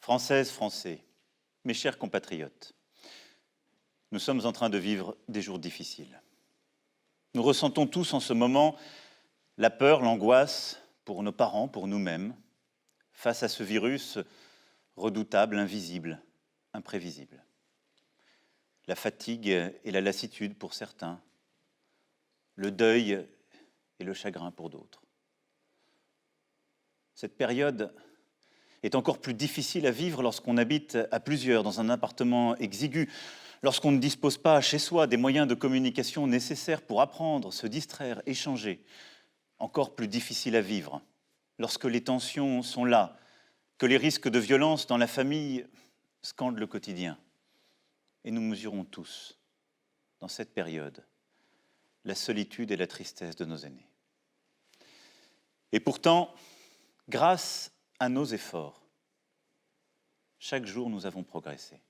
Françaises, Français, mes chers compatriotes, nous sommes en train de vivre des jours difficiles. Nous ressentons tous en ce moment la peur, l'angoisse pour nos parents, pour nous-mêmes, face à ce virus redoutable, invisible, imprévisible. La fatigue et la lassitude pour certains, le deuil et le chagrin pour d'autres. Cette période est encore plus difficile à vivre lorsqu'on habite à plusieurs dans un appartement exigu, lorsqu'on ne dispose pas chez soi des moyens de communication nécessaires pour apprendre, se distraire, échanger. Encore plus difficile à vivre lorsque les tensions sont là, que les risques de violence dans la famille scandent le quotidien. Et nous mesurons tous, dans cette période, la solitude et la tristesse de nos aînés. Et pourtant, grâce à nos efforts, chaque jour nous avons progressé.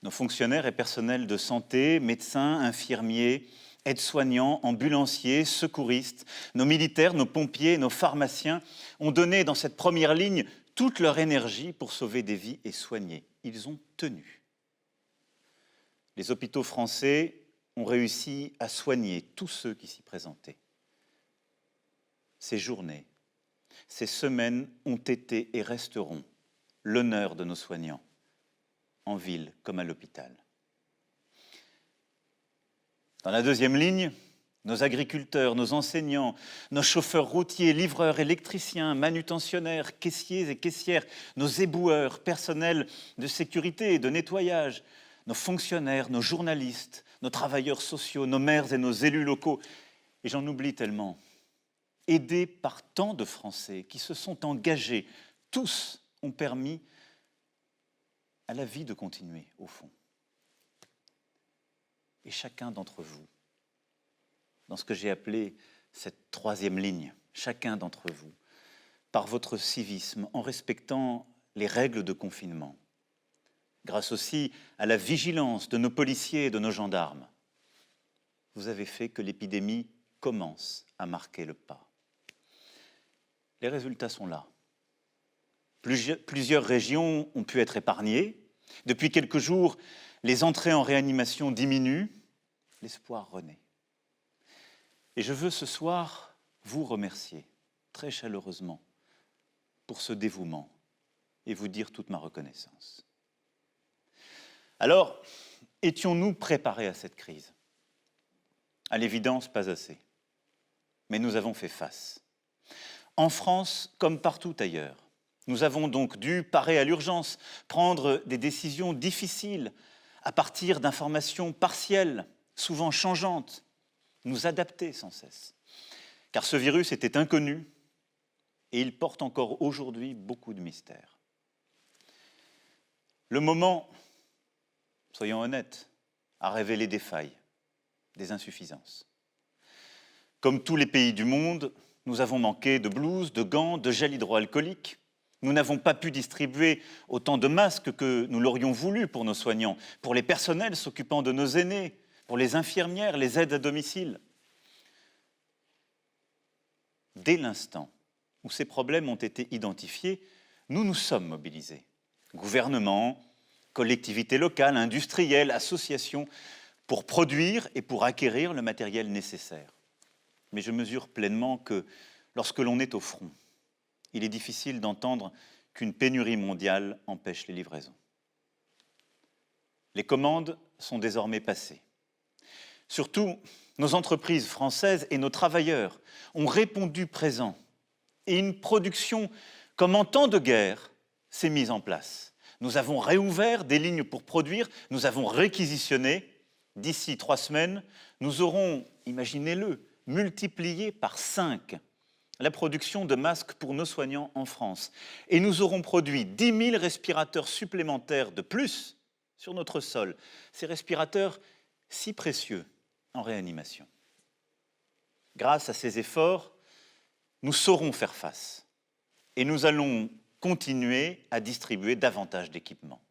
Nos fonctionnaires et personnels de santé, médecins, infirmiers, aides-soignants, ambulanciers, secouristes, nos militaires, nos pompiers, nos pharmaciens ont donné dans cette première ligne toute leur énergie pour sauver des vies et soigner. Ils ont tenu. Les hôpitaux français ont réussi à soigner tous ceux qui s'y présentaient. Ces journées, ces semaines ont été et resteront l'honneur de nos soignants, en ville comme à l'hôpital. Dans la deuxième ligne, nos agriculteurs, nos enseignants, nos chauffeurs routiers, livreurs, électriciens, manutentionnaires, caissiers et caissières, nos éboueurs, personnels de sécurité et de nettoyage, nos fonctionnaires, nos journalistes, nos travailleurs sociaux, nos maires et nos élus locaux, et j'en oublie tellement, aidés par tant de Français qui se sont engagés, tous ont permis à la vie de continuer, au fond. Et chacun d'entre vous, dans ce que j'ai appelé cette troisième ligne, chacun d'entre vous, par votre civisme, en respectant les règles de confinement, grâce aussi à la vigilance de nos policiers et de nos gendarmes, vous avez fait que l'épidémie commence à marquer le pas. Les résultats sont là. Plusieurs régions ont pu être épargnées. Depuis quelques jours, les entrées en réanimation diminuent. L'espoir renaît. Et je veux ce soir vous remercier très chaleureusement pour ce dévouement et vous dire toute ma reconnaissance. Alors, étions-nous préparés à cette crise ? À l'évidence, pas assez. Mais nous avons fait face. En France, comme partout ailleurs, nous avons donc dû parer à l'urgence, prendre des décisions difficiles à partir d'informations partielles, souvent changeantes, nous adapter sans cesse. Car ce virus était inconnu et il porte encore aujourd'hui beaucoup de mystères. Le moment, soyons honnêtes, a révélé des failles, des insuffisances. Comme tous les pays du monde, nous avons manqué de blouses, de gants, de gel hydroalcoolique. Nous n'avons pas pu distribuer autant de masques que nous l'aurions voulu pour nos soignants, pour les personnels s'occupant de nos aînés, pour les infirmières, les aides à domicile. Dès l'instant où ces problèmes ont été identifiés, nous nous sommes mobilisés. Gouvernement, collectivités locales, industriels, associations, pour produire et pour acquérir le matériel nécessaire. Mais je mesure pleinement que lorsque l'on est au front, il est difficile d'entendre qu'une pénurie mondiale empêche les livraisons. Les commandes sont désormais passées. Surtout, nos entreprises françaises et nos travailleurs ont répondu présent et une production comme en temps de guerre s'est mise en place. Nous avons réouvert des lignes pour produire, nous avons réquisitionné. D'ici 3 semaines, nous aurons, imaginez-le, multiplié par 5 la production de masques pour nos soignants en France. Et nous aurons produit 10 000 respirateurs supplémentaires de plus sur notre sol. Ces respirateurs si précieux en réanimation. Grâce à ces efforts, nous saurons faire face. Et nous allons continuer à distribuer davantage d'équipements.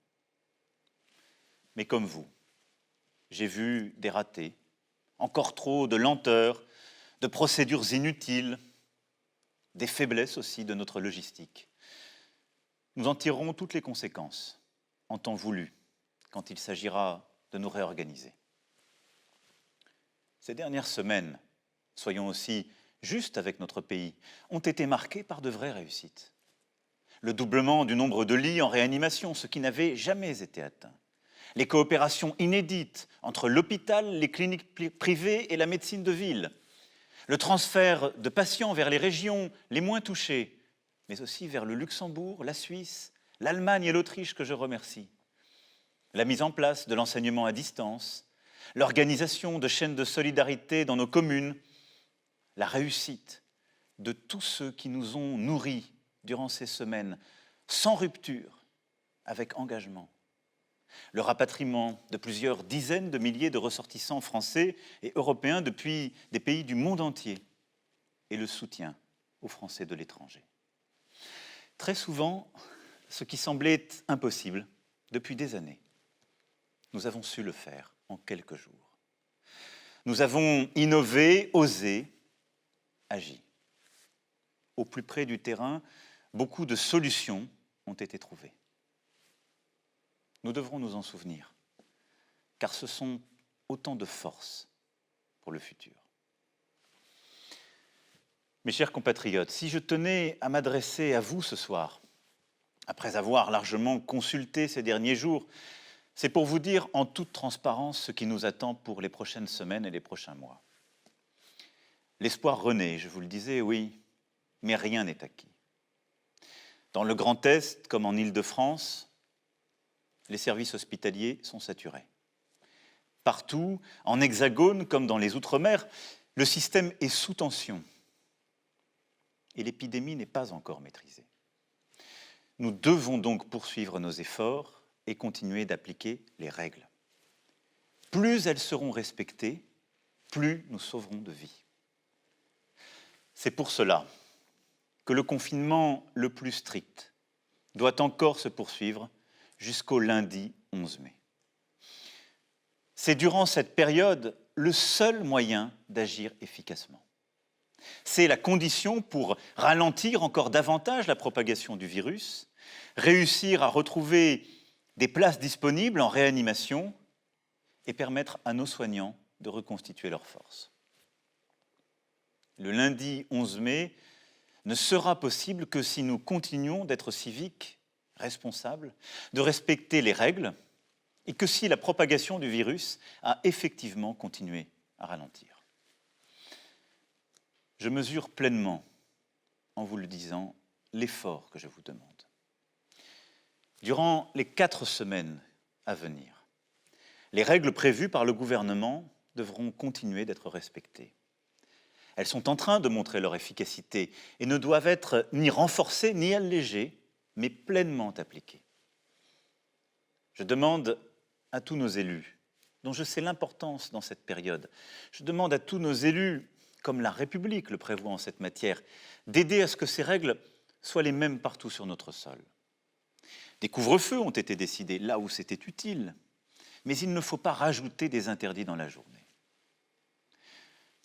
Mais comme vous, j'ai vu des ratés, encore trop de lenteur, de procédures inutiles, des faiblesses aussi de notre logistique. Nous en tirerons toutes les conséquences, en temps voulu, quand il s'agira de nous réorganiser. Ces dernières semaines, soyons aussi justes avec notre pays, ont été marquées par de vraies réussites. Le doublement du nombre de lits en réanimation, ce qui n'avait jamais été atteint. Les coopérations inédites entre l'hôpital, les cliniques privées et la médecine de ville. Le transfert de patients vers les régions les moins touchées, mais aussi vers le Luxembourg, la Suisse, l'Allemagne et l'Autriche que je remercie. La mise en place de l'enseignement à distance, l'organisation de chaînes de solidarité dans nos communes, la réussite de tous ceux qui nous ont nourris durant ces semaines, sans rupture, avec engagement. Le rapatriement de plusieurs dizaines de milliers de ressortissants français et européens depuis des pays du monde entier et le soutien aux Français de l'étranger. Très souvent, ce qui semblait impossible depuis des années, nous avons su le faire en quelques jours. Nous avons innové, osé, agi. Au plus près du terrain, beaucoup de solutions ont été trouvées. Nous devrons nous en souvenir, car ce sont autant de forces pour le futur. Mes chers compatriotes, si je tenais à m'adresser à vous ce soir, après avoir largement consulté ces derniers jours, c'est pour vous dire en toute transparence ce qui nous attend pour les prochaines semaines et les prochains mois. L'espoir renaît, je vous le disais, oui, mais rien n'est acquis. Dans le Grand Est, comme en Île-de-France, les services hospitaliers sont saturés. Partout, en Hexagone comme dans les Outre-mer, le système est sous tension et l'épidémie n'est pas encore maîtrisée. Nous devons donc poursuivre nos efforts et continuer d'appliquer les règles. Plus elles seront respectées, plus nous sauverons de vies. C'est pour cela que le confinement le plus strict doit encore se poursuivre jusqu'au lundi 11 mai. C'est durant cette période le seul moyen d'agir efficacement. C'est la condition pour ralentir encore davantage la propagation du virus, réussir à retrouver des places disponibles en réanimation et permettre à nos soignants de reconstituer leurs forces. Le lundi 11 mai ne sera possible que si nous continuons d'être civiques, responsables, de respecter les règles et que si la propagation du virus a effectivement continué à ralentir. Je mesure pleinement, en vous le disant, l'effort que je vous demande. Durant les 4 semaines à venir, les règles prévues par le gouvernement devront continuer d'être respectées. Elles sont en train de montrer leur efficacité et ne doivent être ni renforcées ni allégées, mais pleinement appliquées. Je demande à tous nos élus, dont je sais l'importance dans cette période, je demande à tous nos élus, comme la République le prévoit en cette matière, d'aider à ce que ces règles soient les mêmes partout sur notre sol. Des couvre-feux ont été décidés là où c'était utile, mais il ne faut pas rajouter des interdits dans la journée.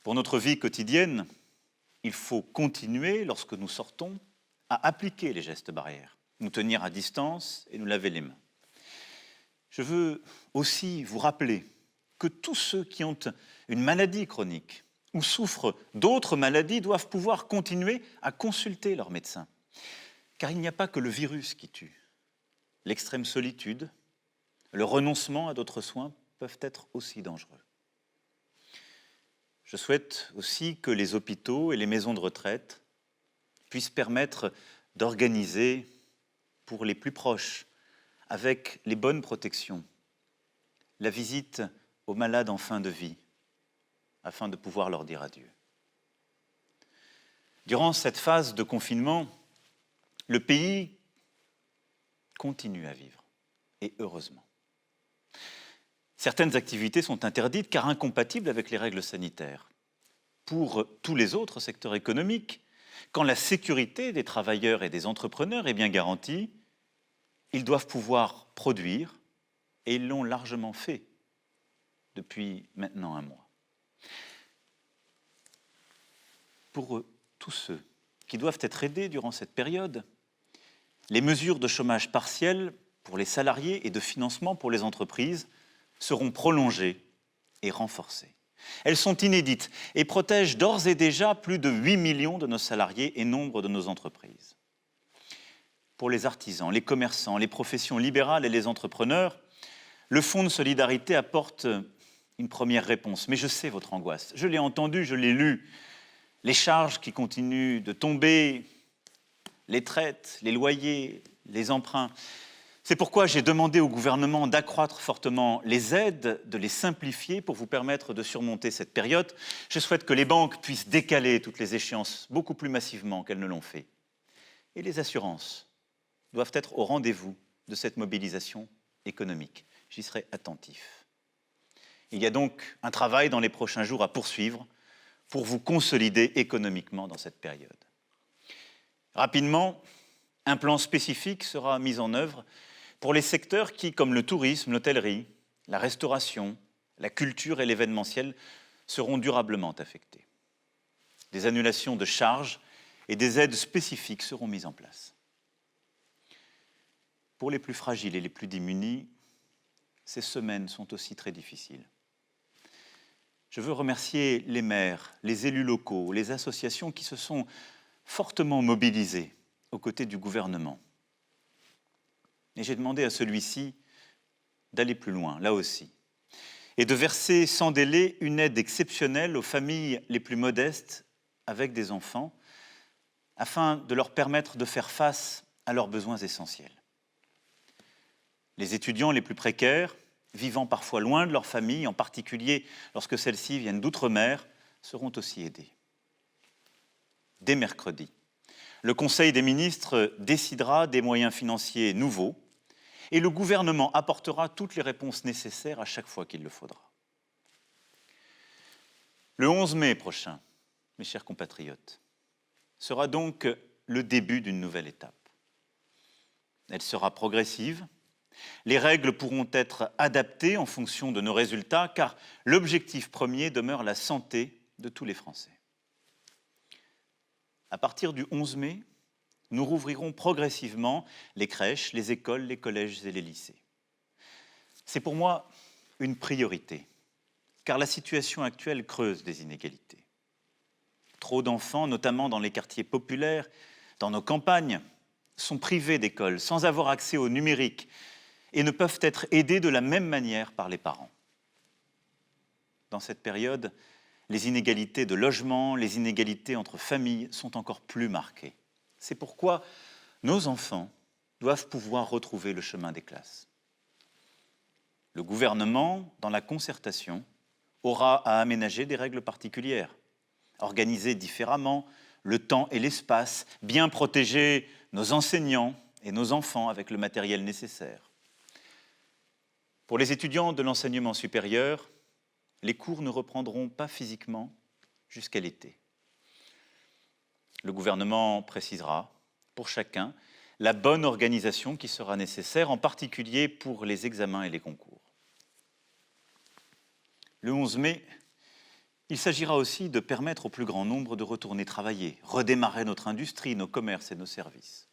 Pour notre vie quotidienne, il faut continuer, lorsque nous sortons, à appliquer les gestes barrières, nous tenir à distance et nous laver les mains. Je veux aussi vous rappeler que tous ceux qui ont une maladie chronique ou souffrent d'autres maladies doivent pouvoir continuer à consulter leur médecin. Car il n'y a pas que le virus qui tue. L'extrême solitude, le renoncement à d'autres soins peuvent être aussi dangereux. Je souhaite aussi que les hôpitaux et les maisons de retraite puissent permettre d'organiser pour les plus proches, avec les bonnes protections, la visite aux malades en fin de vie, afin de pouvoir leur dire adieu. Durant cette phase de confinement, le pays continue à vivre, et heureusement. Certaines activités sont interdites car incompatibles avec les règles sanitaires. Pour tous les autres secteurs économiques, quand la sécurité des travailleurs et des entrepreneurs est bien garantie, ils doivent pouvoir produire, et ils l'ont largement fait depuis maintenant 1 mois. Pour tous ceux qui doivent être aidés durant cette période, Les mesures de chômage partiel pour les salariés et de financement pour les entreprises seront prolongées et renforcées. Elles sont inédites et protègent d'ores et déjà plus de 8 millions de nos salariés et nombre de nos entreprises. Pour les artisans, les commerçants, les professions libérales et les entrepreneurs, le Fonds de solidarité apporte une première réponse. Mais je sais votre angoisse. Je l'ai entendu, je l'ai lu. Les charges qui continuent de tomber, les traites, les loyers, les emprunts. C'est pourquoi j'ai demandé au gouvernement d'accroître fortement les aides, de les simplifier pour vous permettre de surmonter cette période. Je souhaite que les banques puissent décaler toutes les échéances beaucoup plus massivement qu'elles ne l'ont fait. Et les assurances doivent être au rendez-vous de cette mobilisation économique. J'y serai attentif. Il y a donc un travail dans les prochains jours à poursuivre pour vous consolider économiquement dans cette période. Rapidement, un plan spécifique sera mis en œuvre pour les secteurs qui, comme le tourisme, l'hôtellerie, la restauration, la culture et l'événementiel, seront durablement affectés. Des annulations de charges et des aides spécifiques seront mises en place. Pour les plus fragiles et les plus démunis, ces semaines sont aussi très difficiles. Je veux remercier les maires, les élus locaux, les associations qui se sont fortement mobilisés aux côtés du gouvernement. Et j'ai demandé à celui-ci d'aller plus loin, là aussi, et de verser sans délai une aide exceptionnelle aux familles les plus modestes avec des enfants, afin de leur permettre de faire face à leurs besoins essentiels. Les étudiants les plus précaires, vivant parfois loin de leur famille, en particulier lorsque celles-ci viennent d'outre-mer, seront aussi aidés. Dès mercredi, le Conseil des ministres décidera des moyens financiers nouveaux et le gouvernement apportera toutes les réponses nécessaires à chaque fois qu'il le faudra. Le 11 mai prochain, mes chers compatriotes, sera donc le début d'une nouvelle étape. Elle sera progressive. Les règles pourront être adaptées en fonction de nos résultats, car l'objectif premier demeure la santé de tous les Français. À partir du 11 mai, nous rouvrirons progressivement les crèches, les écoles, les collèges et les lycées. C'est pour moi une priorité, car la situation actuelle creuse des inégalités. Trop d'enfants, notamment dans les quartiers populaires, dans nos campagnes, sont privés d'école, sans avoir accès au numérique, et ne peuvent être aidés de la même manière par les parents. Dans cette période, les inégalités de logement, les inégalités entre familles sont encore plus marquées. C'est pourquoi nos enfants doivent pouvoir retrouver le chemin des classes. Le gouvernement, dans la concertation, aura à aménager des règles particulières, organiser différemment le temps et l'espace, bien protéger nos enseignants et nos enfants avec le matériel nécessaire. Pour les étudiants de l'enseignement supérieur, les cours ne reprendront pas physiquement jusqu'à l'été. Le gouvernement précisera, pour chacun, la bonne organisation qui sera nécessaire, en particulier pour les examens et les concours. Le 11 mai, il s'agira aussi de permettre au plus grand nombre de retourner travailler, redémarrer notre industrie, nos commerces et nos services.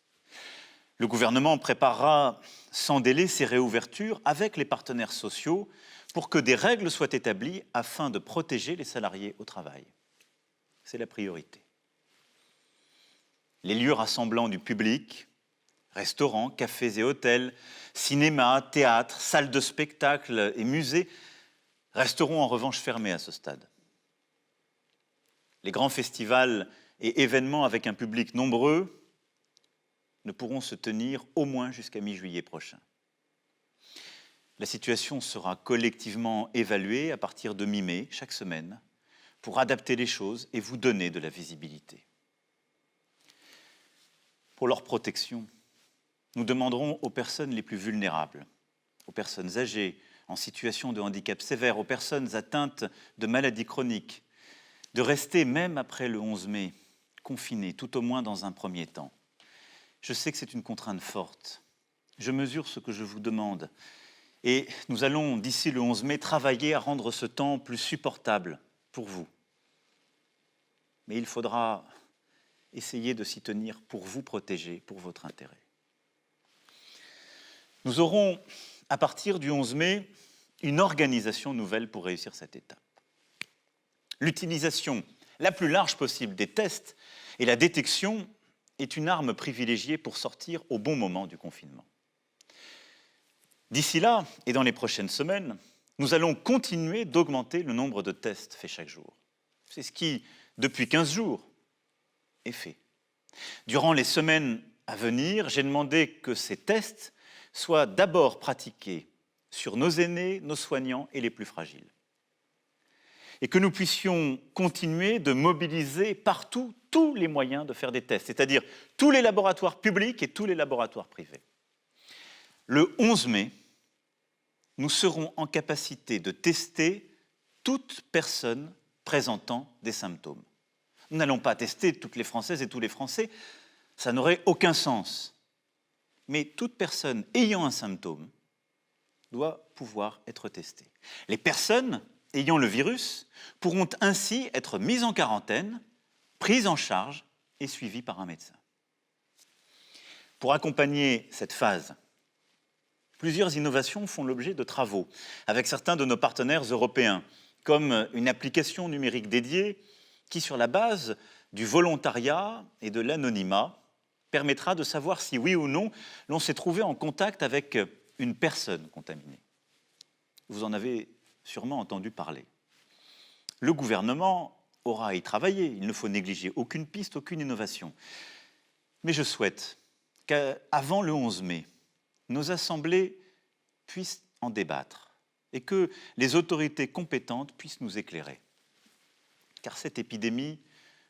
Le gouvernement préparera sans délai ces réouvertures avec les partenaires sociaux pour que des règles soient établies afin de protéger les salariés au travail. C'est la priorité. Les lieux rassemblant du public, restaurants, cafés et hôtels, cinémas, théâtres, salles de spectacle et musées resteront en revanche fermés à ce stade. Les grands festivals et événements avec un public nombreux ne pourront se tenir au moins jusqu'à mi-juillet prochain. La situation sera collectivement évaluée à partir de mi-mai, chaque semaine, pour adapter les choses et vous donner de la visibilité. Pour leur protection, nous demanderons aux personnes les plus vulnérables, aux personnes âgées, en situation de handicap sévère, aux personnes atteintes de maladies chroniques, de rester, même après le 11 mai, confinées, tout au moins dans un premier temps. Je sais que c'est une contrainte forte. Je mesure ce que je vous demande. Et nous allons, d'ici le 11 mai, travailler à rendre ce temps plus supportable pour vous. Mais il faudra essayer de s'y tenir pour vous protéger, pour votre intérêt. Nous aurons, à partir du 11 mai, une organisation nouvelle pour réussir cette étape. L'utilisation la plus large possible des tests et la détection est une arme privilégiée pour sortir au bon moment du confinement. D'ici là, et dans les prochaines semaines, nous allons continuer d'augmenter le nombre de tests faits chaque jour. C'est ce qui, depuis 15 jours, est fait. Durant les semaines à venir, j'ai demandé que ces tests soient d'abord pratiqués sur nos aînés, nos soignants et les plus fragiles. Et que nous puissions continuer de mobiliser partout tous les moyens de faire des tests, c'est-à-dire tous les laboratoires publics et tous les laboratoires privés. Le 11 mai, nous serons en capacité de tester toute personne présentant des symptômes. Nous n'allons pas tester toutes les Françaises et tous les Français, ça n'aurait aucun sens. Mais toute personne ayant un symptôme doit pouvoir être testée. Les personnes ayant le virus pourront ainsi être mises en quarantaine, prises en charge et suivies par un médecin. Pour accompagner cette phase, plusieurs innovations font l'objet de travaux avec certains de nos partenaires européens, comme une application numérique dédiée qui, sur la base du volontariat et de l'anonymat, permettra de savoir si oui ou non l'on s'est trouvé en contact avec une personne contaminée. Vous en avez sûrement entendu parler. Le gouvernement aura à y travailler, il ne faut négliger aucune piste, aucune innovation. Mais je souhaite qu'avant le 11 mai, nos assemblées puissent en débattre et que les autorités compétentes puissent nous éclairer. Car cette épidémie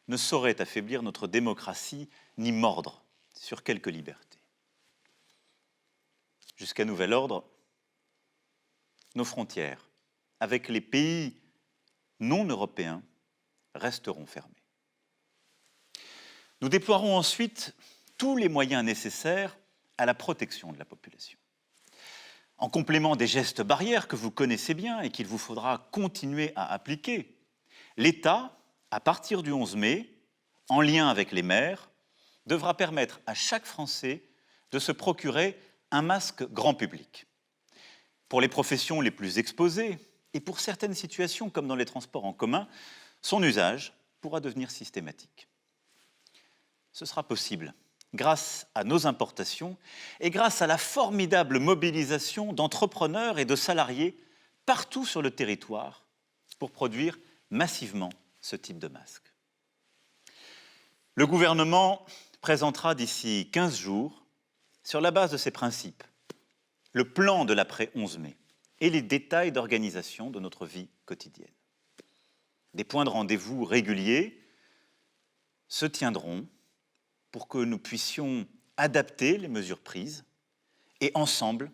ne saurait affaiblir notre démocratie ni mordre sur quelques libertés. Jusqu'à nouvel ordre, nos frontières avec les pays non européens resteront fermées. Nous déploierons ensuite tous les moyens nécessaires à la protection de la population. En complément des gestes barrières que vous connaissez bien et qu'il vous faudra continuer à appliquer, l'État, à partir du 11 mai, en lien avec les maires, devra permettre à chaque Français de se procurer un masque grand public. Pour les professions les plus exposées et pour certaines situations comme dans les transports en commun, son usage pourra devenir systématique. Ce sera possible grâce à nos importations et grâce à la formidable mobilisation d'entrepreneurs et de salariés partout sur le territoire pour produire massivement ce type de masque. Le gouvernement présentera d'ici 15 jours, sur la base de ces principes, le plan de l'après-11 mai et les détails d'organisation de notre vie quotidienne. Des points de rendez-vous réguliers se tiendront pour que nous puissions adapter les mesures prises et ensemble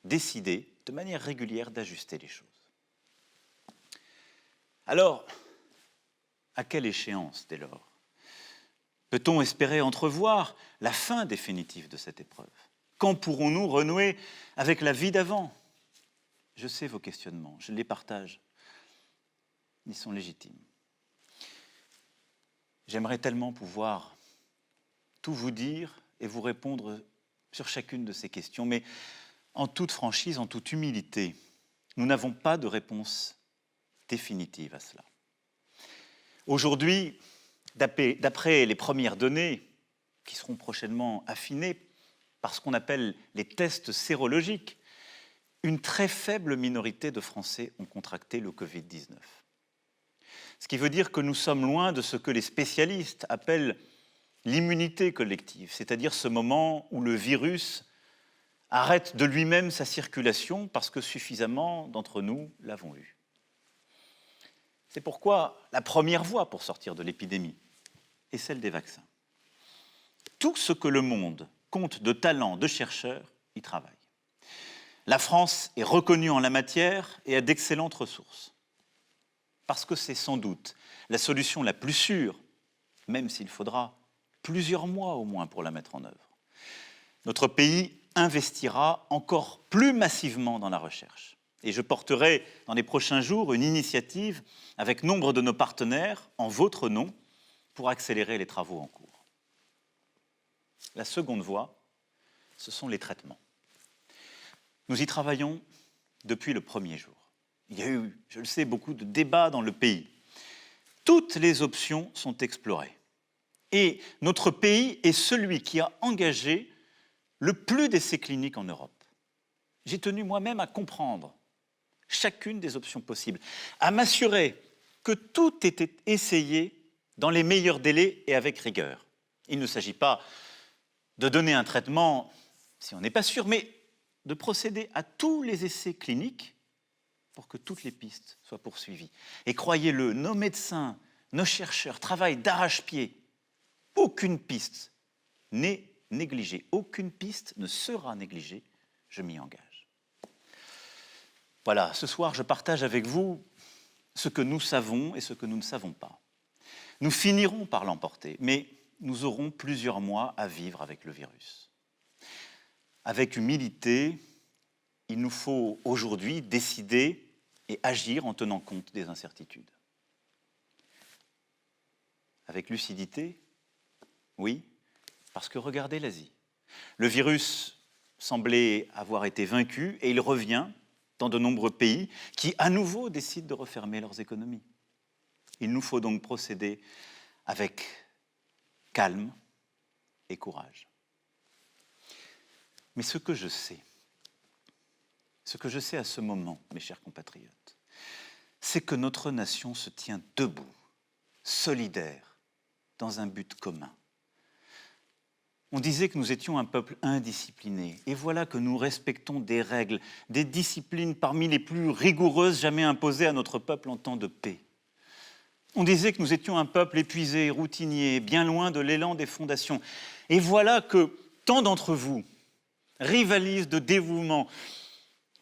décider de manière régulière d'ajuster les choses. Alors, à quelle échéance dès lors peut-on espérer entrevoir la fin définitive de cette épreuve? Quand pourrons-nous renouer avec la vie d'avant? Je sais vos questionnements, je les partage. Ils sont légitimes. J'aimerais tellement pouvoir tout vous dire et vous répondre sur chacune de ces questions, mais en toute franchise, en toute humilité, nous n'avons pas de réponse définitive à cela. Aujourd'hui, d'après les premières données qui seront prochainement affinées par ce qu'on appelle les tests sérologiques, une très faible minorité de Français ont contracté le Covid-19. Ce qui veut dire que nous sommes loin de ce que les spécialistes appellent l'immunité collective, c'est-à-dire ce moment où le virus arrête de lui-même sa circulation parce que suffisamment d'entre nous l'avons eu. C'est pourquoi la première voie pour sortir de l'épidémie est celle des vaccins. Tout ce que le monde compte de talents, de chercheurs, y travaille. La France est reconnue en la matière et a d'excellentes ressources. Parce que c'est sans doute la solution la plus sûre, même s'il faudra plusieurs mois au moins pour la mettre en œuvre. Notre pays investira encore plus massivement dans la recherche. Et je porterai dans les prochains jours une initiative avec nombre de nos partenaires en votre nom pour accélérer les travaux en cours. La seconde voie, ce sont les traitements. Nous y travaillons depuis le premier jour. Il y a eu, je le sais, beaucoup de débats dans le pays. Toutes les options sont explorées. Et notre pays est celui qui a engagé le plus d'essais cliniques en Europe. J'ai tenu moi-même à comprendre chacune des options possibles, à m'assurer que tout était essayé dans les meilleurs délais et avec rigueur. Il ne s'agit pas de donner un traitement si on n'est pas sûr, mais de procéder à tous les essais cliniques pour que toutes les pistes soient poursuivies. Et croyez-le, nos médecins, nos chercheurs travaillent d'arrache-pied. Aucune piste n'est négligée, aucune piste ne sera négligée, je m'y engage. Voilà, ce soir, je partage avec vous ce que nous savons et ce que nous ne savons pas. Nous finirons par l'emporter, mais nous aurons plusieurs mois à vivre avec le virus. Avec humilité, il nous faut aujourd'hui décider et agir en tenant compte des incertitudes. Avec lucidité, oui, parce que regardez l'Asie. Le virus semblait avoir été vaincu et il revient dans de nombreux pays qui, à nouveau, décident de refermer leurs économies. Il nous faut donc procéder avec calme et courage. Mais ce que je sais à ce moment, mes chers compatriotes, c'est que notre nation se tient debout, solidaire, dans un but commun. On disait que nous étions un peuple indiscipliné, et voilà que nous respectons des règles, des disciplines parmi les plus rigoureuses jamais imposées à notre peuple en temps de paix. On disait que nous étions un peuple épuisé, routinier, bien loin de l'élan des fondations. Et voilà que tant d'entre vous rivalisent de dévouement,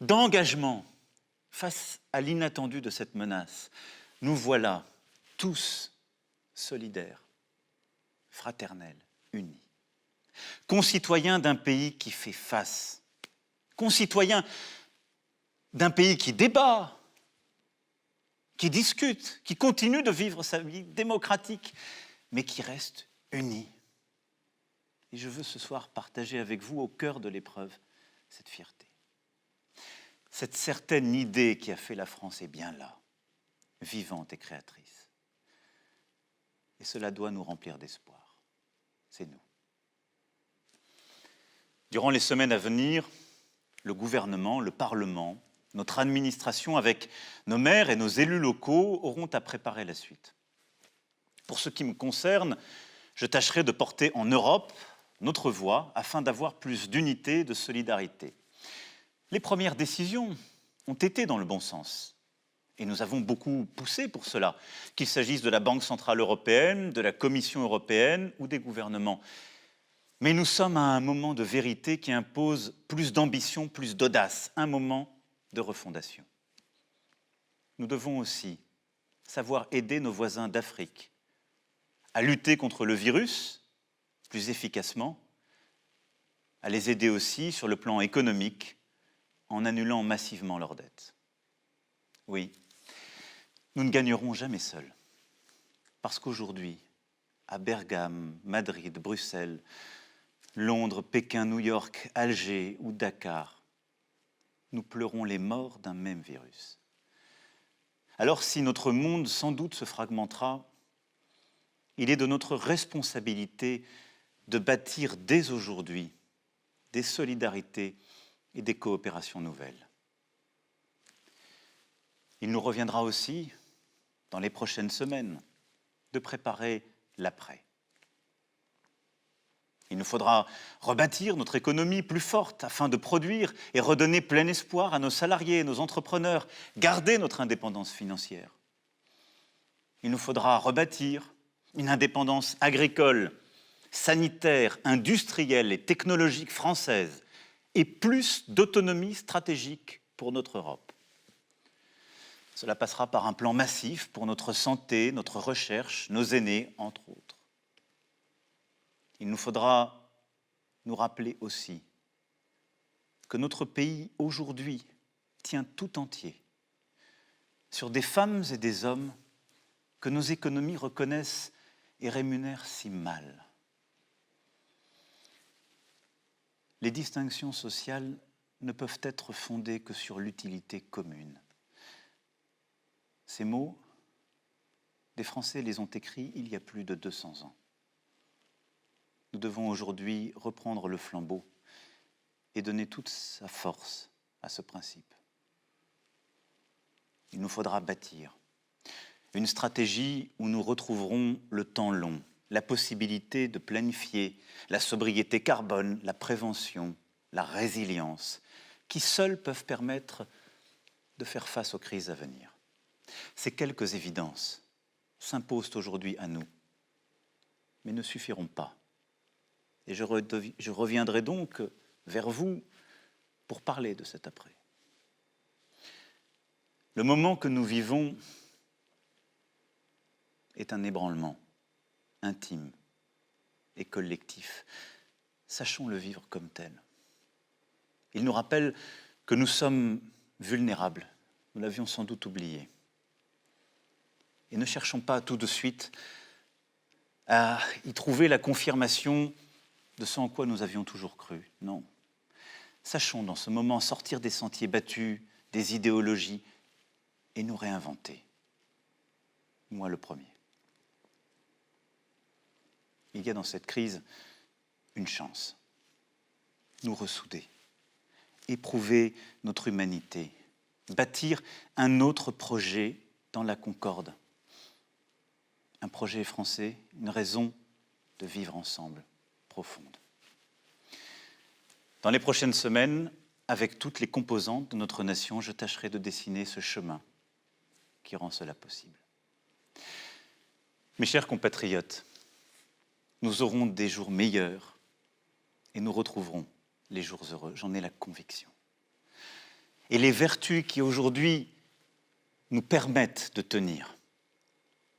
d'engagement face à l'inattendu de cette menace. Nous voilà tous solidaires, fraternels, unis. Concitoyens d'un pays qui fait face, concitoyens d'un pays qui débat, qui discute, qui continue de vivre sa vie démocratique, mais qui reste unis. Et je veux ce soir partager avec vous, au cœur de l'épreuve, cette fierté. Cette certaine idée qui a fait la France est bien là, vivante et créatrice. Et cela doit nous remplir d'espoir. C'est nous. Durant les semaines à venir, le gouvernement, le Parlement, notre administration, avec nos maires et nos élus locaux, auront à préparer la suite. Pour ce qui me concerne, je tâcherai de porter en Europe notre voix afin d'avoir plus d'unité, de solidarité. Les premières décisions ont été dans le bon sens. Et nous avons beaucoup poussé pour cela, qu'il s'agisse de la Banque centrale européenne, de la Commission européenne ou des gouvernements. Mais nous sommes à un moment de vérité qui impose plus d'ambition, plus d'audace, un moment de refondation. Nous devons aussi savoir aider nos voisins d'Afrique à lutter contre le virus plus efficacement, à les aider aussi sur le plan économique en annulant massivement leurs dettes. Oui, nous ne gagnerons jamais seuls, parce qu'aujourd'hui, à Bergame, Madrid, Bruxelles, Londres, Pékin, New York, Alger ou Dakar, nous pleurons les morts d'un même virus. Alors si notre monde sans doute se fragmentera, il est de notre responsabilité de bâtir dès aujourd'hui des solidarités et des coopérations nouvelles. Il nous reviendra aussi, dans les prochaines semaines, de préparer l'après. Il nous faudra rebâtir notre économie plus forte afin de produire et redonner plein espoir à nos salariés, nos entrepreneurs, garder notre indépendance financière. Il nous faudra rebâtir une indépendance agricole, sanitaire, industrielle et technologique française et plus d'autonomie stratégique pour notre Europe. Cela passera par un plan massif pour notre santé, notre recherche, nos aînés, entre autres. Il nous faudra nous rappeler aussi que notre pays, aujourd'hui, tient tout entier sur des femmes et des hommes que nos économies reconnaissent et rémunèrent si mal. Les distinctions sociales ne peuvent être fondés que sur l'utilité commune. Ces mots, des Français les ont écrits il y a plus de 200 ans. Nous devons aujourd'hui reprendre le flambeau et donner toute sa force à ce principe. Il nous faudra bâtir une stratégie où nous retrouverons le temps long, la possibilité de planifier la sobriété carbone, la prévention, la résilience, qui seuls peuvent permettre de faire face aux crises à venir. Ces quelques évidences s'imposent aujourd'hui à nous, mais ne suffiront pas. Et je reviendrai donc vers vous pour parler de cet après. Le moment que nous vivons est un ébranlement intime et collectif. Sachons le vivre comme tel. Il nous rappelle que nous sommes vulnérables. Nous l'avions sans doute oublié. Et ne cherchons pas tout de suite à y trouver la confirmation de ce en quoi nous avions toujours cru. Non. Sachons dans ce moment sortir des sentiers battus, des idéologies, et nous réinventer. Moi le premier. Il y a dans cette crise une chance. Nous ressouder, éprouver notre humanité, bâtir un autre projet dans la concorde. Un projet français, une raison de vivre ensemble, profonde. Dans les prochaines semaines, avec toutes les composantes de notre nation, je tâcherai de dessiner ce chemin qui rend cela possible. Mes chers compatriotes, nous aurons des jours meilleurs et nous retrouverons les jours heureux, j'en ai la conviction. Et les vertus qui aujourd'hui nous permettent de tenir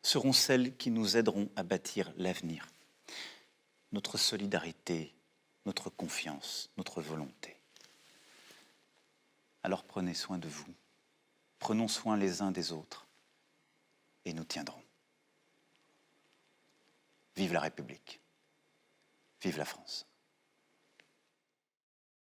seront celles qui nous aideront à bâtir l'avenir. Notre solidarité, notre confiance, notre volonté. Alors prenez soin de vous, prenons soin les uns des autres et nous tiendrons. Vive la République, vive la France.